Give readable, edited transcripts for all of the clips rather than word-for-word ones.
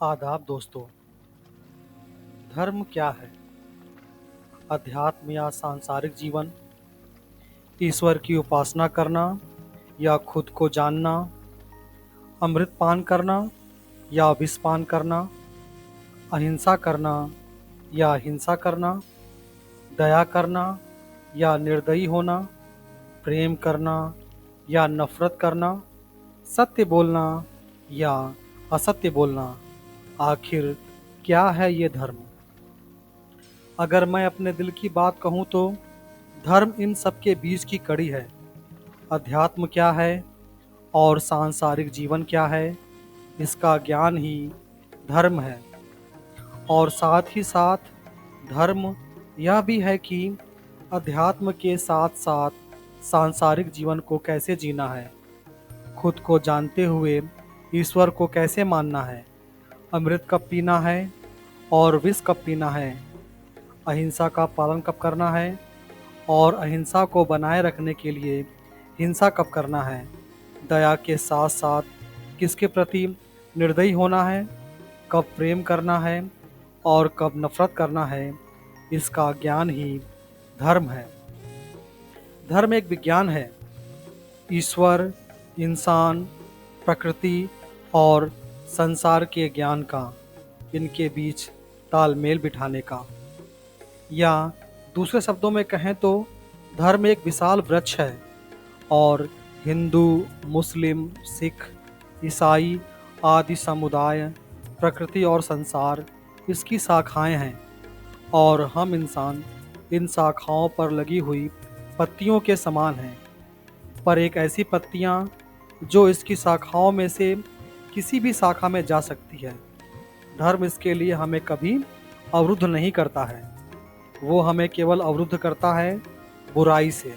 आदाब दोस्तों। धर्म क्या है? अध्यात्म या सांसारिक जीवन, ईश्वर की उपासना करना या खुद को जानना, अमृत पान करना या विष पान करना, अहिंसा करना या हिंसा करना, दया करना या निर्दयी होना, प्रेम करना या नफरत करना, सत्य बोलना या असत्य बोलना। आखिर क्या है ये धर्म? अगर मैं अपने दिल की बात कहूँ तो धर्म इन सब के बीच की कड़ी है। अध्यात्म क्या है और सांसारिक जीवन क्या है, इसका ज्ञान ही धर्म है। और साथ ही साथ धर्म यह भी है कि अध्यात्म के साथ साथ सांसारिक जीवन को कैसे जीना है, खुद को जानते हुए ईश्वर को कैसे मानना है, अमृत कब पीना है और विष कब पीना है, अहिंसा का पालन कब करना है और अहिंसा को बनाए रखने के लिए हिंसा कब करना है, दया के साथ साथ किसके प्रति निर्दयी होना है, कब प्रेम करना है और कब नफरत करना है, इसका ज्ञान ही धर्म है। धर्म एक विज्ञान है, ईश्वर, इंसान, प्रकृति और संसार के ज्ञान का, इनके बीच तालमेल बिठाने का। या दूसरे शब्दों में कहें तो धर्म एक विशाल वृक्ष है और हिंदू, मुस्लिम, सिख, ईसाई आदि समुदाय, प्रकृति और संसार इसकी शाखाएं हैं। और हम इंसान इन शाखाओं पर लगी हुई पत्तियों के समान हैं, पर एक ऐसी पत्तियां जो इसकी शाखाओं में से किसी भी शाखा में जा सकती है। धर्म इसके लिए हमें कभी अवरुद्ध नहीं करता है, वो हमें केवल अवरुद्ध करता है बुराई से।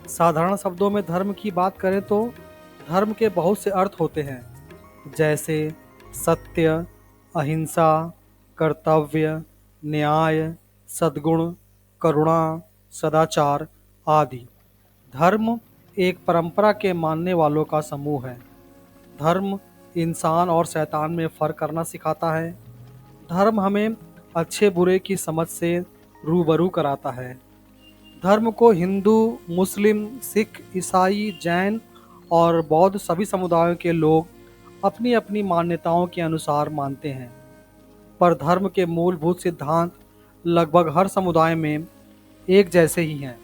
साधारण शब्दों में धर्म की बात करें तो धर्म के बहुत से अर्थ होते हैं, जैसे सत्य, अहिंसा, कर्तव्य, न्याय, सद्गुण, करुणा, सदाचार आदि। धर्म एक परंपरा के मानने वालों का समूह है। धर्म इंसान और शैतान में फर्क करना सिखाता है। धर्म हमें अच्छे बुरे की समझ से रूबरू कराता है। धर्म को हिंदू, मुस्लिम, सिख, ईसाई, जैन और बौद्ध सभी समुदायों के लोग अपनी अपनी मान्यताओं के अनुसार मानते हैं, पर धर्म के मूलभूत सिद्धांत लगभग हर समुदाय में एक जैसे ही हैं।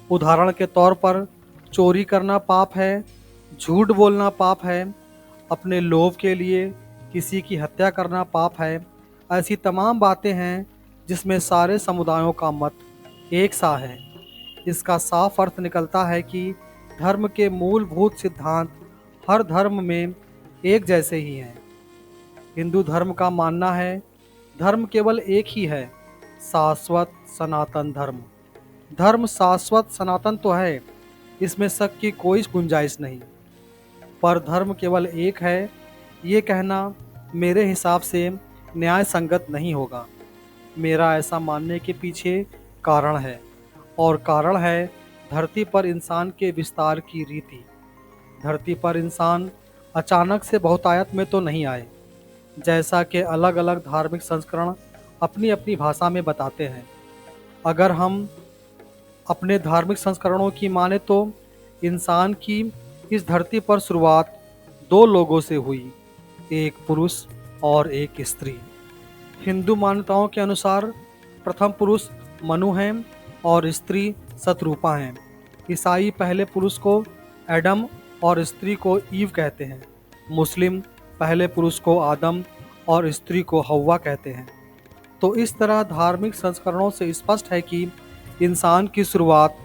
उदाहरण के तौर पर चोरी करना पाप है, झूठ बोलना पाप है, अपने लोभ के लिए किसी की हत्या करना पाप है। ऐसी तमाम बातें हैं जिसमें सारे समुदायों का मत एक सा है। इसका साफ अर्थ निकलता है कि धर्म के मूलभूत सिद्धांत हर धर्म में एक जैसे ही हैं। हिंदू धर्म का मानना है धर्म केवल एक ही है, शाश्वत सनातन धर्म। धर्म शाश्वत सनातन तो है, इसमें शक की कोई गुंजाइश नहीं, पर धर्म केवल एक है, ये कहना मेरे हिसाब से न्याय संगत नहीं होगा। मेरा ऐसा मानने के पीछे कारण है, और कारण है धरती पर इंसान के विस्तार की रीति। धरती पर इंसान अचानक से बहुतायत में तो नहीं आए, जैसा कि अलग अलग धार्मिक संस्करण अपनी अपनी भाषा में बताते हैं। अगर हम अपने धार्मिक संस्करणों की माने तो इंसान की इस धरती पर शुरुआत दो लोगों से हुई, एक पुरुष और एक स्त्री। हिंदू मान्यताओं के अनुसार प्रथम पुरुष मनु हैं और स्त्री शतरूपा हैं। ईसाई पहले पुरुष को एडम और स्त्री को ईव कहते हैं। मुस्लिम पहले पुरुष को आदम और स्त्री को हव्वा कहते हैं। तो इस तरह धार्मिक संस्करणों से स्पष्ट है कि इंसान की शुरुआत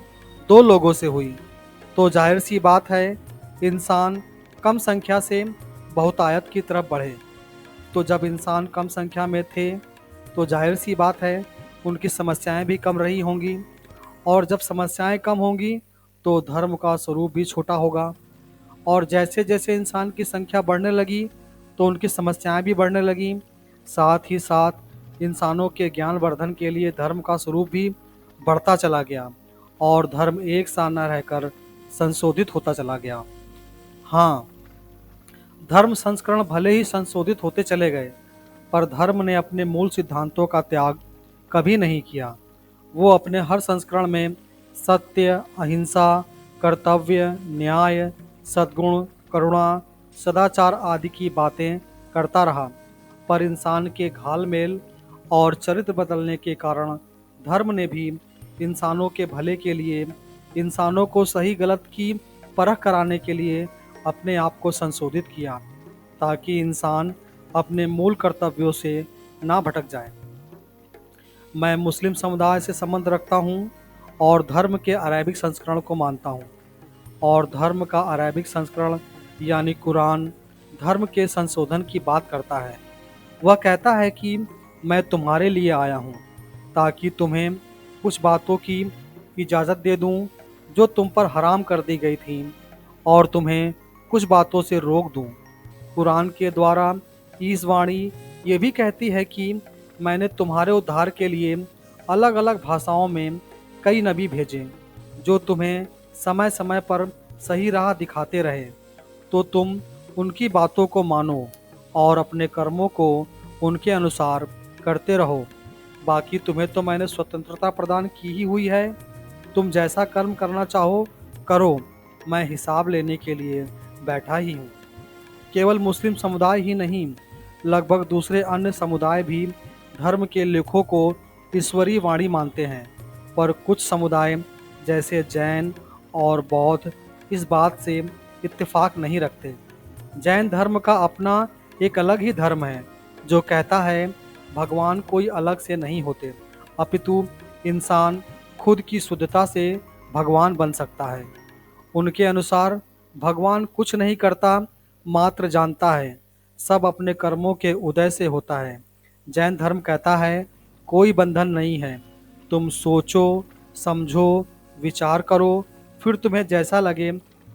दो लोगों से हुई, तो जाहिर सी बात है इंसान कम संख्या से बहुतायत की तरफ बढ़े। तो जब इंसान कम संख्या में थे तो जाहिर सी बात है उनकी समस्याएं भी कम रही होंगी, और जब समस्याएं कम होंगी तो धर्म का स्वरूप भी छोटा होगा। और जैसे जैसे इंसान की संख्या बढ़ने लगी तो उनकी समस्याएं भी बढ़ने लगीं। साथ ही साथ इंसानों के ज्ञान वर्धन के लिए धर्म का स्वरूप भी बढ़ता चला गया और धर्म एक सा न रहकर संशोधित होता चला गया। हाँ, धर्म संस्करण भले ही संशोधित होते चले गए, पर धर्म ने अपने मूल सिद्धांतों का त्याग कभी नहीं किया। वो अपने हर संस्करण में सत्य, अहिंसा, कर्तव्य, न्याय, सद्गुण, करुणा, सदाचार आदि की बातें करता रहा। पर इंसान के घालमेल और चरित्र बदलने के कारण धर्म ने भी इंसानों के भले के लिए, इंसानों को सही गलत की परख कराने के लिए अपने आप को संशोधित किया, ताकि इंसान अपने मूल कर्तव्यों से ना भटक जाए। मैं मुस्लिम समुदाय से संबंध रखता हूँ और धर्म के अरबिक संस्करण को मानता हूँ। और धर्म का अरबिक संस्करण यानी कुरान धर्म के संशोधन की बात करता है। वह कहता है कि मैं तुम्हारे लिए आया हूँ ताकि तुम्हें कुछ बातों की इजाज़त दे दूँ जो तुम पर हराम कर दी गई थीं, और तुम्हें कुछ बातों से रोक दूँ। कुरान के द्वारा इस वाणी ये भी कहती है कि मैंने तुम्हारे उद्धार के लिए अलग अलग भाषाओं में कई नबी भेजे जो तुम्हें समय समय पर सही राह दिखाते रहे, तो तुम उनकी बातों को मानो और अपने कर्मों को उनके अनुसार करते रहो। बाकी तुम्हें तो मैंने स्वतंत्रता प्रदान की ही हुई है, तुम जैसा कर्म करना चाहो करो, मैं हिसाब लेने के लिए बैठा ही हूँ। केवल मुस्लिम समुदाय ही नहीं, लगभग दूसरे अन्य समुदाय भी धर्म के लेखों को ईश्वरीय वाणी मानते हैं, पर कुछ समुदाय जैसे जैन और बौद्ध इस बात से इत्तेफाक नहीं रखते। जैन धर्म का अपना एक अलग ही धर्म है जो कहता है भगवान कोई अलग से नहीं होते, अपितु इंसान खुद की शुद्धता से भगवान बन सकता है। उनके अनुसार भगवान कुछ नहीं करता, मात्र जानता है, सब अपने कर्मों के उदय से होता है। जैन धर्म कहता है कोई बंधन नहीं है, तुम सोचो, समझो, विचार करो, फिर तुम्हें जैसा लगे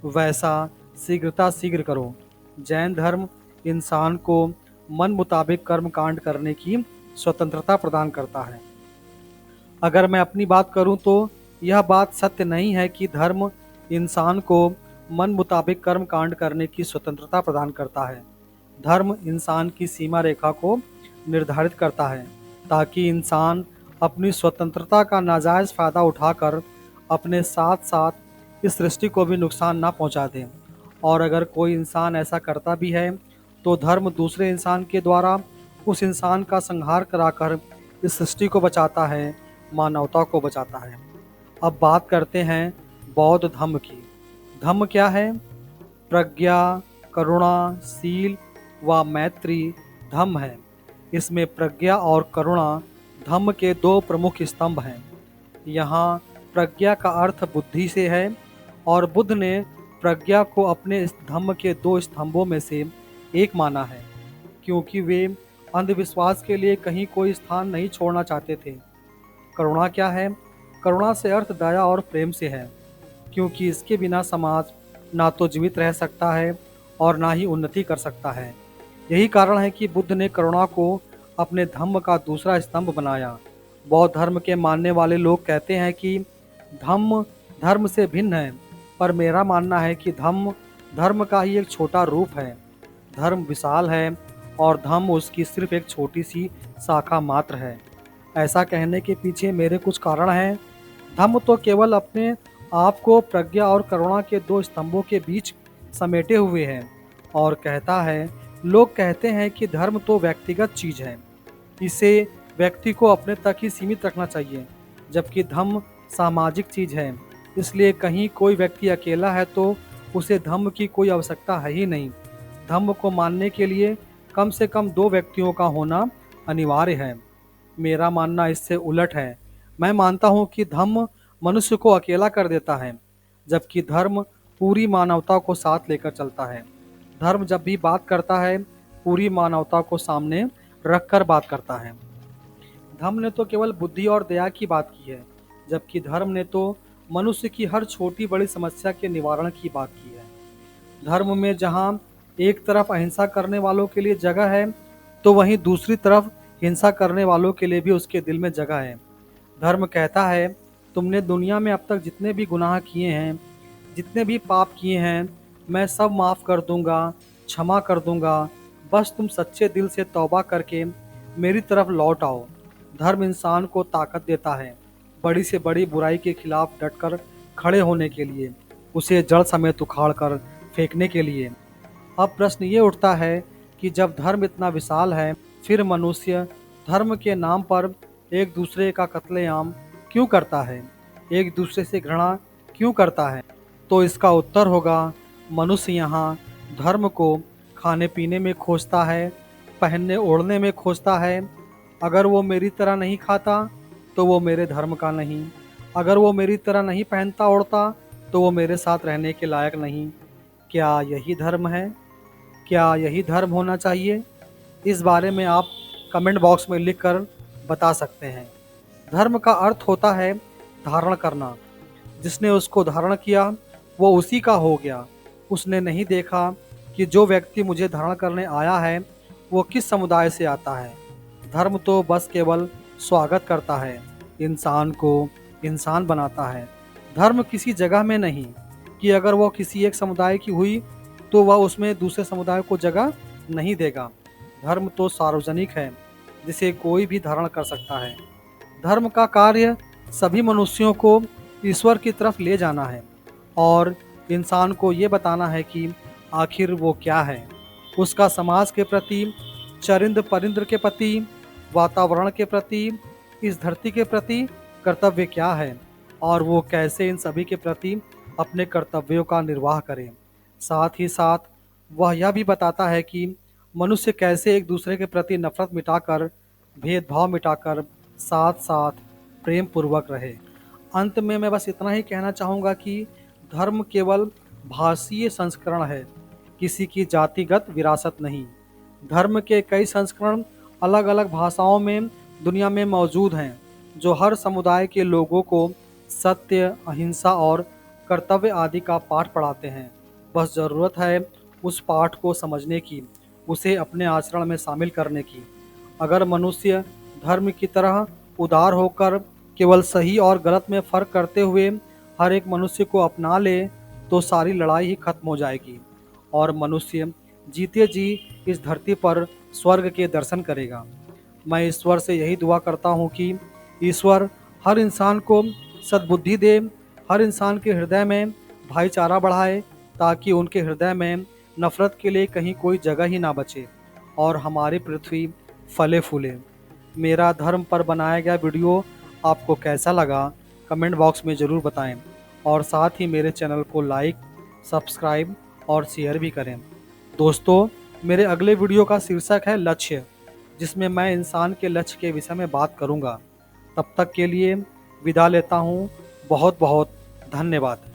वैसा शीघ्र करो। जैन धर्म इंसान को मन मुताबिक कर्म कांड करने की स्वतंत्रता प्रदान करता है। अगर मैं अपनी बात करूं तो यह बात सत्य नहीं है कि धर्म इंसान को मन मुताबिक कर्म कांड करने की स्वतंत्रता प्रदान करता है। धर्म इंसान की सीमा रेखा को निर्धारित करता है ताकि इंसान अपनी स्वतंत्रता का नाजायज़ फ़ायदा उठाकर अपने साथ साथ इस सृष्टि को भी नुकसान ना पहुंचा दे। और अगर कोई इंसान ऐसा करता भी है तो धर्म दूसरे इंसान के द्वारा उस इंसान का संहार कराकर इस सृष्टि को बचाता है, मानवता को बचाता है। अब बात करते हैं बौद्ध धम्म की। धम्म क्या है? प्रज्ञा, करुणा, शील व मैत्री धम्म है। इसमें प्रज्ञा और करुणा धम्म के दो प्रमुख स्तंभ हैं। यहाँ प्रज्ञा का अर्थ बुद्धि से है और बुद्ध ने प्रज्ञा को अपने इस धम्म के दो स्तंभों में से एक माना है, क्योंकि वे अंधविश्वास के लिए कहीं कोई स्थान नहीं छोड़ना चाहते थे। करुणा क्या है? करुणा से अर्थ दया और प्रेम से है, क्योंकि इसके बिना समाज ना तो जीवित रह सकता है और ना ही उन्नति कर सकता है। यही कारण है कि बुद्ध ने करुणा को अपने धम्म का दूसरा स्तंभ बनाया। बौद्ध धर्म के मानने वाले लोग कहते हैं कि धम्म धर्म से भिन्न है, पर मेरा मानना है कि धम्म धर्म का ही एक छोटा रूप है। धर्म विशाल है और धम्म उसकी सिर्फ एक छोटी सी शाखा मात्र है। ऐसा कहने के पीछे मेरे कुछ कारण हैं। धम्म तो केवल अपने आप को प्रज्ञा और करुणा के दो स्तंभों के बीच समेटे हुए है और कहता है, लोग कहते हैं कि धर्म तो व्यक्तिगत चीज़ है, इसे व्यक्ति को अपने तक ही सीमित रखना चाहिए, जबकि धम्म सामाजिक चीज़ है। इसलिए कहीं कोई व्यक्ति अकेला है तो उसे धम्म की कोई आवश्यकता है ही नहीं। धम्म को मानने के लिए कम से कम दो व्यक्तियों का होना अनिवार्य है। मेरा मानना इससे उलट है। मैं मानता हूँ कि धम्म मनुष्य को अकेला कर देता है, जबकि धर्म पूरी मानवता को साथ लेकर चलता है। धर्म जब भी बात करता है पूरी मानवता को सामने रखकर बात करता है। धम्म ने तो केवल बुद्धि और दया की बात की है, जबकि धर्म ने तो मनुष्य की हर छोटी बड़ी समस्या के निवारण की बात की है। धर्म में जहाँ एक तरफ अहिंसा करने वालों के लिए जगह है, तो वहीं दूसरी तरफ हिंसा करने वालों के लिए भी उसके दिल में जगह है। धर्म कहता है, तुमने दुनिया में अब तक जितने भी गुनाह किए हैं, जितने भी पाप किए हैं, मैं सब माफ़ कर दूंगा, क्षमा कर दूंगा, बस तुम सच्चे दिल से तौबा करके मेरी तरफ लौट आओ। धर्म इंसान को ताकत देता है, बड़ी से बड़ी बुराई के खिलाफ डटकर खड़े होने के लिए, उसे जड़ समेत उखाड़ कर फेंकने के लिए। अब प्रश्न ये उठता है कि जब धर्म इतना विशाल है, फिर मनुष्य धर्म के नाम पर एक दूसरे का कत्लेआम क्यों करता है, एक दूसरे से घृणा क्यों करता है? तो इसका उत्तर होगा, मनुष्य यहाँ धर्म को खाने पीने में खोजता है, पहनने ओढ़ने में खोजता है। अगर वो मेरी तरह नहीं खाता तो वो मेरे धर्म का नहीं, अगर वो मेरी तरह नहीं पहनता ओढ़ता तो वो मेरे साथ रहने के लायक नहीं। क्या यही धर्म है? क्या यही धर्म होना चाहिए? इस बारे में आप कमेंट बॉक्स में लिखकर बता सकते हैं। धर्म का अर्थ होता है धारण करना। जिसने उसको धारण किया वो उसी का हो गया। उसने नहीं देखा कि जो व्यक्ति मुझे धारण करने आया है वो किस समुदाय से आता है। धर्म तो बस केवल स्वागत करता है, इंसान को इंसान बनाता है। धर्म किसी जगह में नहीं कि अगर वो किसी एक समुदाय की हुई तो वह उसमें दूसरे समुदाय को जगह नहीं देगा। धर्म तो सार्वजनिक है, जिसे कोई भी धारण कर सकता है। धर्म का कार्य सभी मनुष्यों को ईश्वर की तरफ ले जाना है और इंसान को ये बताना है कि आखिर वो क्या है, उसका समाज के प्रति, चरिंद परिंद्र के प्रति, वातावरण के प्रति, इस धरती के प्रति कर्तव्य क्या है और वो कैसे इन सभी के प्रति अपने कर्तव्यों का निर्वाह करे। साथ ही साथ वह यह भी बताता है कि मनुष्य कैसे एक दूसरे के प्रति नफरत मिटाकर, भेदभाव मिटाकर साथ साथ प्रेम पूर्वक रहे। अंत में मैं बस इतना ही कहना चाहूँगा कि धर्म केवल भाषीय संस्करण है, किसी की जातिगत विरासत नहीं। धर्म के कई संस्करण अलग अलग भाषाओं में दुनिया में मौजूद हैं, जो हर समुदाय के लोगों को सत्य, अहिंसा और कर्तव्य आदि का पाठ पढ़ाते हैं। बस ज़रूरत है उस पाठ को समझने की, उसे अपने आचरण में शामिल करने की। अगर मनुष्य धर्म की तरह उदार होकर केवल सही और गलत में फ़र्क करते हुए हर एक मनुष्य को अपना ले तो सारी लड़ाई ही खत्म हो जाएगी और मनुष्य जीते जी इस धरती पर स्वर्ग के दर्शन करेगा। मैं ईश्वर से यही दुआ करता हूँ कि ईश्वर हर इंसान को सद्बुद्धि दे, हर इंसान के हृदय में भाईचारा बढ़ाए, ताकि उनके हृदय में नफ़रत के लिए कहीं कोई जगह ही ना बचे और हमारी पृथ्वी फले फूले। मेरा धर्म पर बनाया गया वीडियो आपको कैसा लगा, कमेंट बॉक्स में ज़रूर बताएं और साथ ही मेरे चैनल को लाइक, सब्सक्राइब और शेयर भी करें। दोस्तों, मेरे अगले वीडियो का शीर्षक है लक्ष्य, जिसमें मैं इंसान के लक्ष्य के विषय में बात करूंगा। तब तक के लिए विदा लेता हूं। बहुत बहुत धन्यवाद।